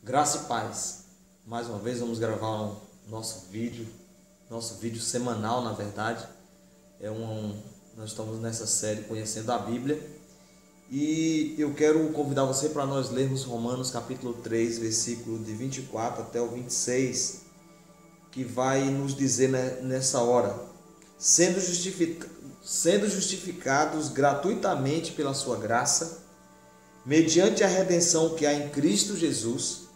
Graça e paz. Mais uma vez vamos gravar nosso vídeo semanal, na verdade. Nós estamos nessa série Conhecendo a Bíblia. E eu quero convidar você para nós lermos Romanos capítulo 3, versículo de 24 até o 26, que vai nos dizer nessa hora: sendo justificados gratuitamente pela sua graça, mediante a redenção que há em Cristo Jesus,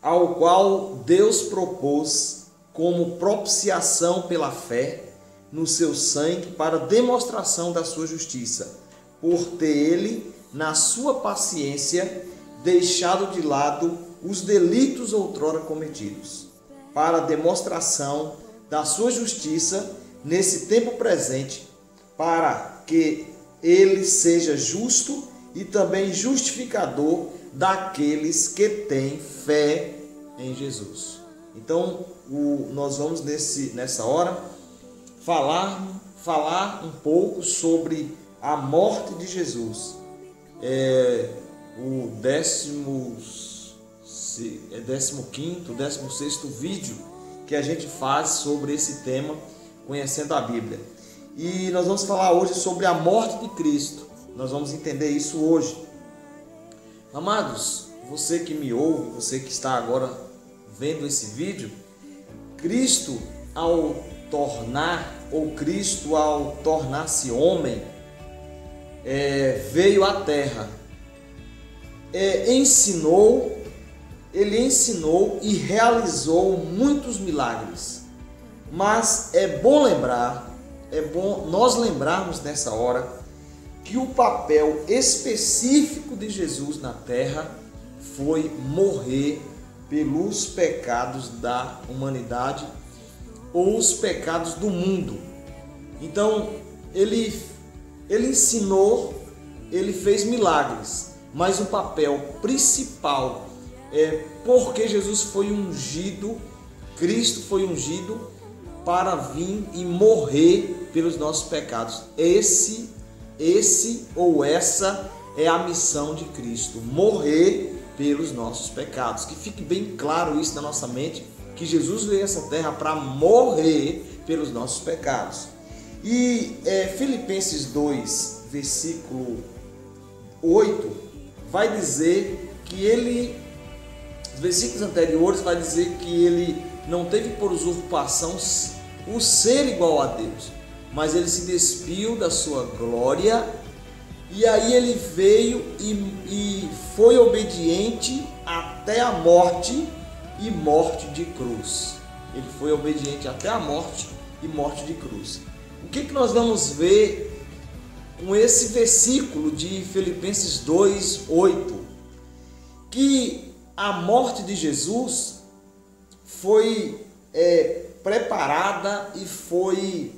ao qual Deus propôs como propiciação pela fé no seu sangue para demonstração da sua justiça, por ter ele, na sua paciência, deixado de lado os delitos outrora cometidos, para demonstração da sua justiça nesse tempo presente, para que ele seja justo e também justificador daqueles que têm fé em Jesus. Então, nós vamos nessa hora falar um pouco sobre a morte de Jesus. O 15º, 16º vídeo que a gente faz sobre esse tema, Conhecendo a Bíblia. E nós vamos falar hoje sobre a morte de Cristo. Nós vamos entender isso hoje. Amados, você que me ouve, você que está agora vendo esse vídeo, Cristo ao tornar-se homem, veio à terra, ele ensinou e realizou muitos milagres. Mas é bom nós lembrarmos nessa hora que o papel específico de Jesus na terra foi morrer pelos pecados da humanidade ou os pecados do mundo. Então, ele ensinou, ele fez milagres, mas o papel principal é porque Jesus foi ungido, Cristo foi ungido para vir e morrer pelos nossos pecados. Essa é a missão de Cristo, morrer pelos nossos pecados. Que fique bem claro isso na nossa mente, que Jesus veio a essa terra para morrer pelos nossos pecados. E Filipenses 2, versículo 8, vai dizer que os versículos anteriores vai dizer que ele não teve por usurpação o ser igual a Deus, mas ele se despiu da sua glória, e aí ele veio e foi obediente até a morte e morte de cruz. Ele foi obediente até a morte e morte de cruz. O que nós vamos ver com esse versículo de Filipenses 2, 8? Que a morte de Jesus foi preparada e foi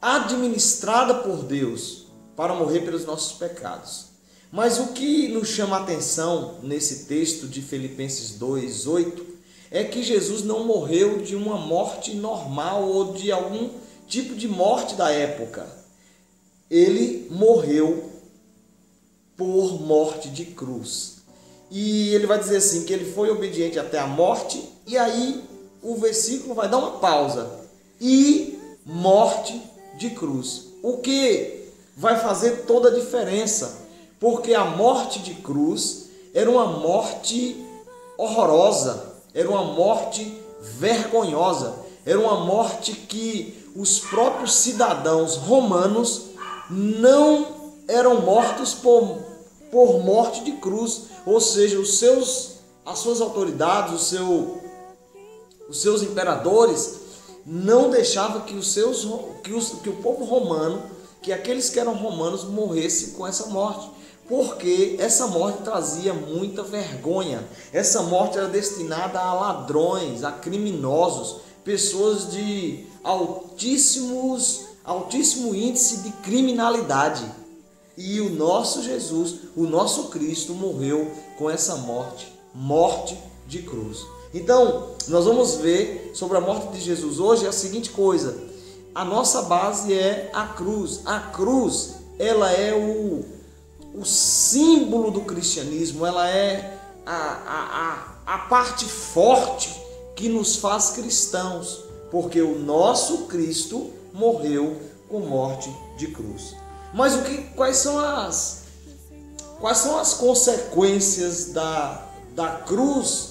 administrada por Deus para morrer pelos nossos pecados. Mas o que nos chama a atenção nesse texto de Filipenses 2, 8 é que Jesus não morreu de uma morte normal ou de algum tipo de morte da época. Ele morreu por morte de cruz. E ele vai dizer assim, que ele foi obediente até a morte, e aí o versículo vai dar uma pausa. E morte de cruz. O que vai fazer toda a diferença, porque a morte de cruz era uma morte horrorosa, era uma morte vergonhosa, era uma morte que os próprios cidadãos romanos não eram mortos por morte de cruz, ou seja, as suas autoridades, os seus imperadores não deixavam que o povo romano, que aqueles que eram romanos morressem com essa morte, porque essa morte trazia muita vergonha. Essa morte era destinada a ladrões, a criminosos, pessoas de altíssimo índice de criminalidade. E o nosso Jesus, o nosso Cristo, morreu com essa morte de cruz. Então, nós vamos ver sobre a morte de Jesus hoje a seguinte coisa: a nossa base é a cruz. A cruz, ela é o símbolo do cristianismo, ela é a parte forte que nos faz cristãos, porque o nosso Cristo morreu com morte de cruz. Mas quais são as consequências da cruz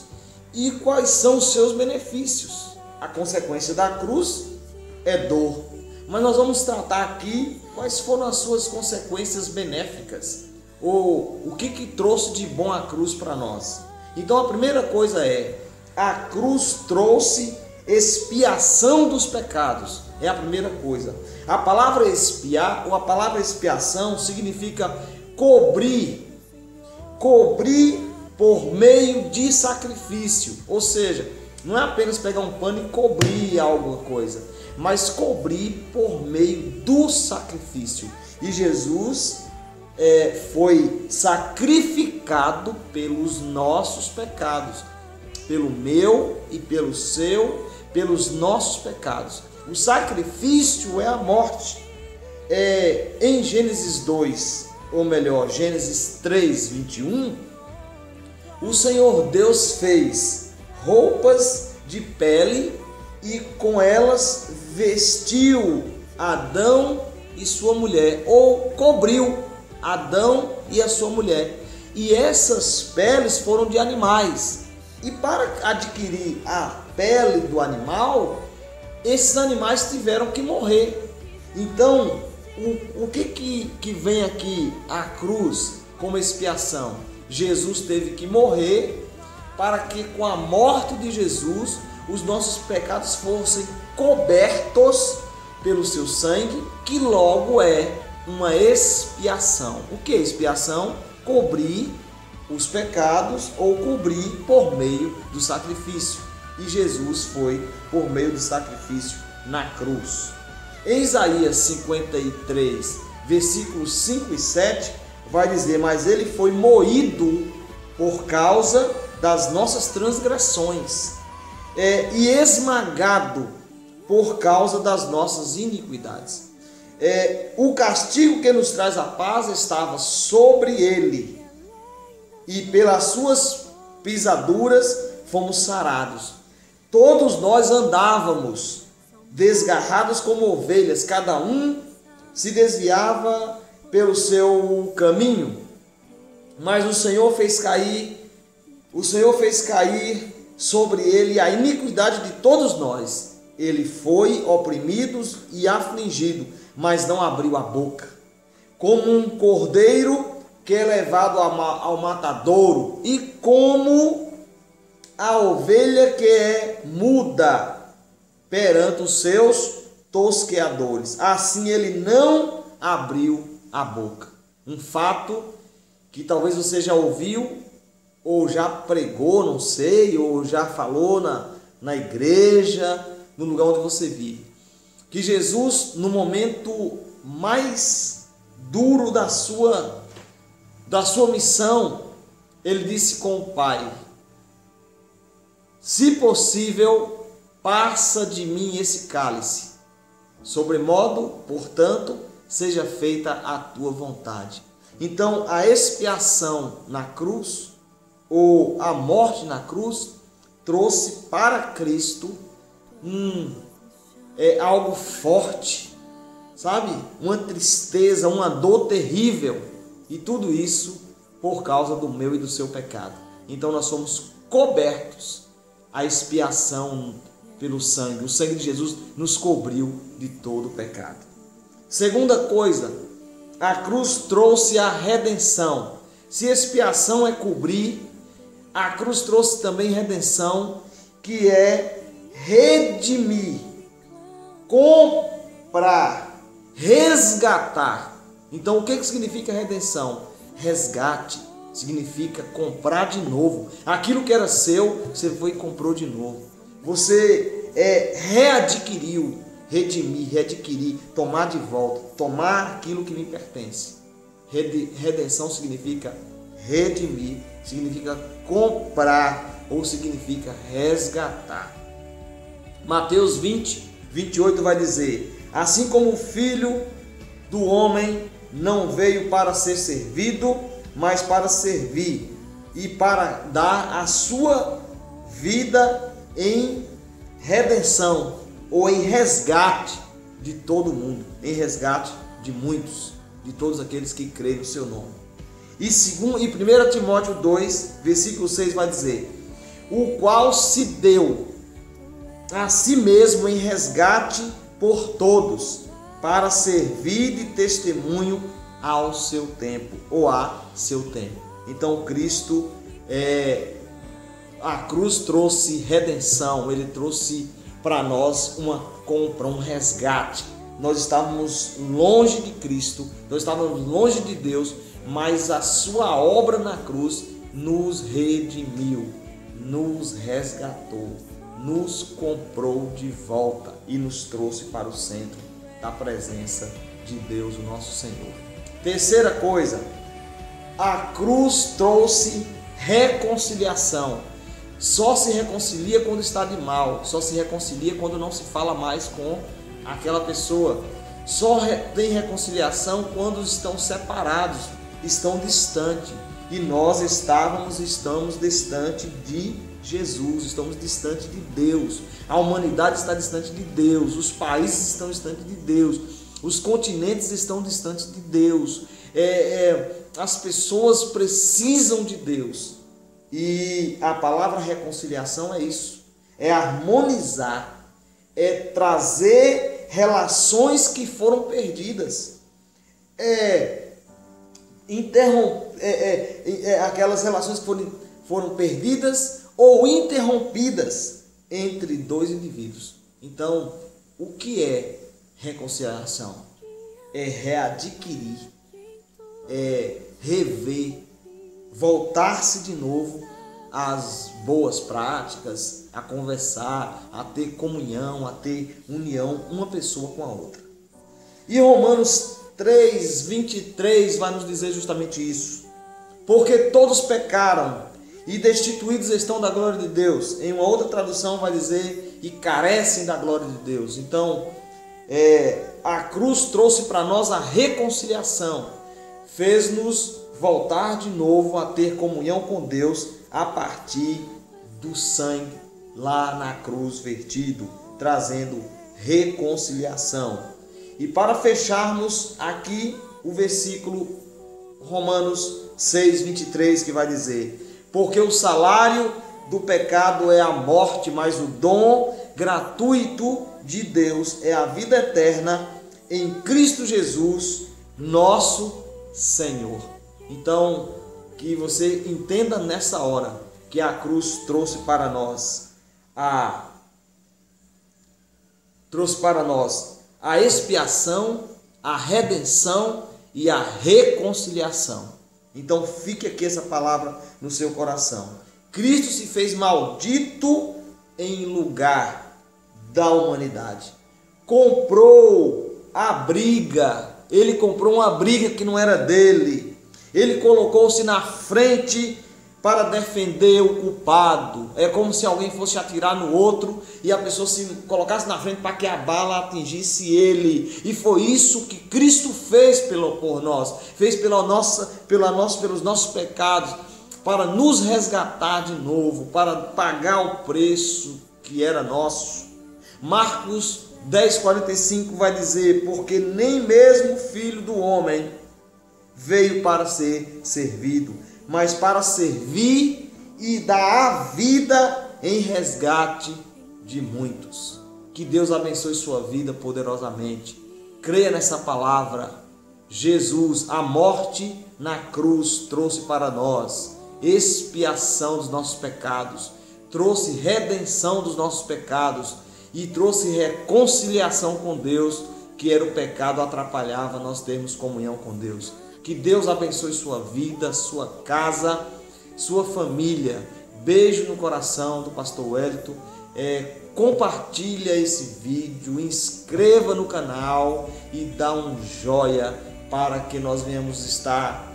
e quais são os seus benefícios? A consequência da cruz é dor, mas nós vamos tratar aqui quais foram as suas consequências benéficas, ou o que trouxe de bom a cruz para nós. Então a primeira coisa a cruz trouxe expiação dos pecados, é a primeira coisa. A palavra expiar, ou a palavra expiação, significa cobrir por meio de sacrifício, ou seja, não é apenas pegar um pano e cobrir alguma coisa, mas cobrir por meio do sacrifício. E Jesus foi sacrificado pelos nossos pecados, pelo meu e pelo seu, pelos nossos pecados. O sacrifício é a morte. Em Gênesis 2, ou melhor, Gênesis 3, 21, o Senhor Deus fez roupas de pele e com elas vestiu Adão e sua mulher, ou cobriu Adão e a sua mulher. E essas peles foram de animais. E para adquirir a pele do animal, esses animais tiveram que morrer. Então, o que vem aqui a cruz como expiação? Jesus teve que morrer para que com a morte de Jesus os nossos pecados fossem cobertos pelo seu sangue, que logo é uma expiação. O que é expiação? Cobrir os pecados ou cobrir por meio do sacrifício. E Jesus foi por meio do sacrifício na cruz. Em Isaías 53, versículos 5 e 7, vai dizer: mas ele foi moído por causa das nossas transgressões e esmagado por causa das nossas iniquidades. O castigo que nos traz a paz estava sobre ele, e pelas suas pisaduras fomos sarados. Todos nós andávamos desgarrados como ovelhas, cada um se desviava pelo seu caminho, mas o Senhor fez cair sobre ele a iniquidade de todos nós. Ele foi oprimido e afligido, mas não abriu a boca. Como um cordeiro que é levado ao matadouro, e como a ovelha que é muda perante os seus tosqueadores, assim ele não abriu a boca. Um fato que talvez você já ouviu, ou já pregou, não sei, ou já falou na igreja, no lugar onde você vive, que Jesus, no momento mais duro da sua missão, ele disse com o Pai: se possível, passa de mim esse cálice, sobremodo, portanto, seja feita a tua vontade. Então, a expiação na cruz, ou a morte na cruz, trouxe para Cristo algo forte, sabe? Uma tristeza, uma dor terrível, e tudo isso por causa do meu e do seu pecado. Então nós somos cobertos, a expiação pelo sangue. O sangue de Jesus nos cobriu de todo o pecado. Segunda coisa, a cruz trouxe a redenção. Se expiação é cobrir, a cruz trouxe também redenção, que é redimir, comprar, resgatar. Então o que significa redenção? Resgate significa comprar de novo. Aquilo que era seu, você foi e comprou de novo. Você readquiriu, redimir, readquirir, tomar de volta, tomar aquilo que me pertence. Redenção significa redimir, significa comprar, ou significa resgatar. Mateus 20, 28 vai dizer: assim como o Filho do Homem não veio para ser servido, mas para servir, e para dar a sua vida em redenção ou em resgate de todo mundo, em resgate de muitos, de todos aqueles que creem no seu nome. E 1 Timóteo 2, versículo 6 vai dizer: o qual se deu a si mesmo em resgate por todos, para servir de testemunho ao seu tempo, ou a seu tempo. Então Cristo, a cruz trouxe redenção, ele trouxe para nós uma compra, um resgate. Nós estávamos longe de Cristo, nós estávamos longe de Deus, mas a sua obra na cruz nos redimiu, nos resgatou, nos comprou de volta e nos trouxe para o centro da presença de Deus, o nosso Senhor. Terceira coisa, a cruz trouxe reconciliação. Só se reconcilia quando está de mal, só se reconcilia quando não se fala mais com aquela pessoa. Só tem reconciliação quando estão separados, estão distantes. E nós estamos distantes de Jesus, estamos distantes de Deus. A humanidade está distante de Deus, os países estão distantes de Deus, os continentes estão distantes de Deus. As pessoas precisam de Deus. E a palavra reconciliação é isso, é harmonizar, é trazer relações que foram perdidas, aquelas relações que foram perdidas ou interrompidas entre dois indivíduos. Então, o que é reconciliação? É readquirir, é rever, voltar-se de novo às boas práticas, a conversar, a ter comunhão, a ter união, uma pessoa com a outra. E Romanos 3, 23 vai nos dizer justamente isso. Porque todos pecaram e destituídos estão da glória de Deus. Em uma outra tradução vai dizer, e carecem da glória de Deus. Então, a cruz trouxe para nós a reconciliação, fez-nos voltar de novo a ter comunhão com Deus a partir do sangue lá na cruz vertido, trazendo reconciliação. E para fecharmos aqui o versículo Romanos 6, 23, que vai dizer: porque o salário do pecado é a morte, mas o dom gratuito de Deus é a vida eterna em Cristo Jesus, nosso Senhor. Então, que você entenda nessa hora que a cruz trouxe para nós a expiação, a redenção e a reconciliação. Então fique aqui essa palavra no seu coração. Cristo se fez maldito em lugar da humanidade. Comprou a briga. Ele comprou uma briga que não era dele. Ele colocou-se na frente para defender o culpado. É como se alguém fosse atirar no outro e a pessoa se colocasse na frente para que a bala atingisse ele. E foi isso que Cristo fez por nós. Fez pelos nossos pecados, para nos resgatar de novo, para pagar o preço que era nosso. Marcos 10:45 vai dizer: porque nem mesmo o Filho do Homem veio para ser servido, mas para servir e dar a vida em resgate de muitos. Que Deus abençoe sua vida poderosamente. Creia nessa palavra. Jesus, a morte na cruz, trouxe para nós expiação dos nossos pecados, trouxe redenção dos nossos pecados e trouxe reconciliação com Deus, que era o pecado, atrapalhava nós termos comunhão com Deus. Que Deus abençoe sua vida, sua casa, sua família. Beijo no coração do pastor Wellington. Compartilha esse vídeo, inscreva no canal e dá um joia para que nós venhamos estar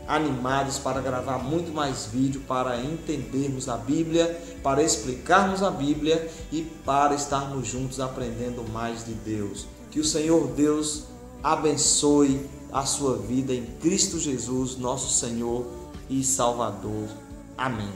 animados para gravar muito mais vídeo, para entendermos a Bíblia, para explicarmos a Bíblia e para estarmos juntos aprendendo mais de Deus. Que o Senhor Deus abençoe a sua vida em Cristo Jesus, nosso Senhor e Salvador. Amém.